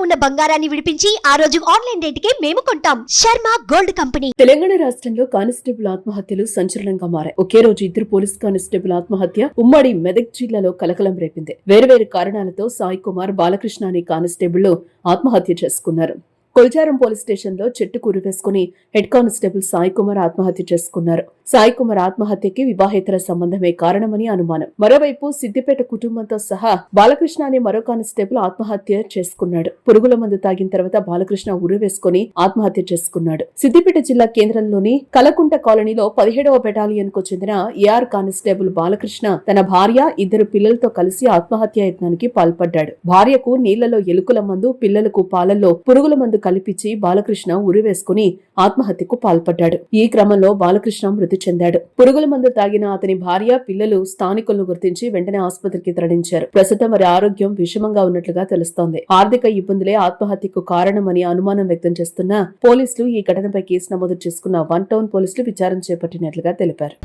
ఉన్న బంగారాన్ని విడిపించి ఆ రోజు ఆన్లైన్ రేటుకే మేము కొంటాం. Sharma gold company. తెలంగాణ రాష్ట్రంలో కానిస్టేబుల్ ఆత్మహత్యలు సంచలనంగా మారాయి. ఒకే రోజు ఇద్దరు పోలీస్ కానిస్టేబుల్ ఆత్మహత్య ఉమ్మడి మెదక్ జిల్లాలో కలకలం రేపింది. వేర్వేరు కారణాలతో సాయి కుమార్, బాలకృష్ణ అనే కానిస్టేబుల్ ఆత్మహత్య చేసుకున్నారు. కొల్చారం పోలీస్ స్టేషన్ లో చెట్టు కూరివేసుకుని హెడ్ కానిస్టేబుల్ సాయి కుమార్ ఆత్మహత్య చేసుకున్నారు. సాయి కుమార్ ఆత్మహత్యకి వివాహేతర సంబంధమే కారణమని అనుమానం. మరోవైపు సిద్దిపేట కుటుంబంతో సహా బాలకృష్ణ అనే మరో కానిస్టేబుల్ ఆత్మహత్య చేసుకున్నాడు. పురుగుల మందు తాగిన తర్వాత బాలకృష్ణ ఉరివేసుకుని ఆత్మహత్య చేసుకున్నాడు. సిద్దిపేట జిల్లా కేంద్రంలోని కలకుంట కాలనీలో 17వ బెటాలియన్ కు చెందిన ఏఆర్ కానిస్టేబుల్ బాలకృష్ణ తన భార్య, ఇద్దరు పిల్లలతో కలిసి ఆత్మహత్య యత్నానికి పాల్పడ్డాడు. భార్యకు నీళ్లలో ఎలుకల మందు, పిల్లలకు పాలల్లో పురుగుల మందు కల్పించి బాలకృష్ణ ఉరివేసుకుని ఆత్మహత్యకు పాల్పడ్డాడు. ఈ క్రమంలో బాలకృష్ణ మృతి చెందాడు. పురుగుల మందు తాగిన అతని భార్య, పిల్లలు స్థానికులను గుర్తించి వెంటనే ఆసుపత్రికి తరలించారు. ప్రస్తుతం వారి ఆరోగ్యం విషమంగా ఉన్నట్లుగా తెలుస్తోంది. ఆర్థిక ఇబ్బందులే ఆత్మహత్యకు కారణమని అనుమానం వ్యక్తం చేస్తున్న పోలీసులు ఈ ఘటనపై కేసు నమోదు చేసుకున్న 1 టౌన్ పోలీసులు విచారణ చేపట్టినట్లుగా తెలిపారు.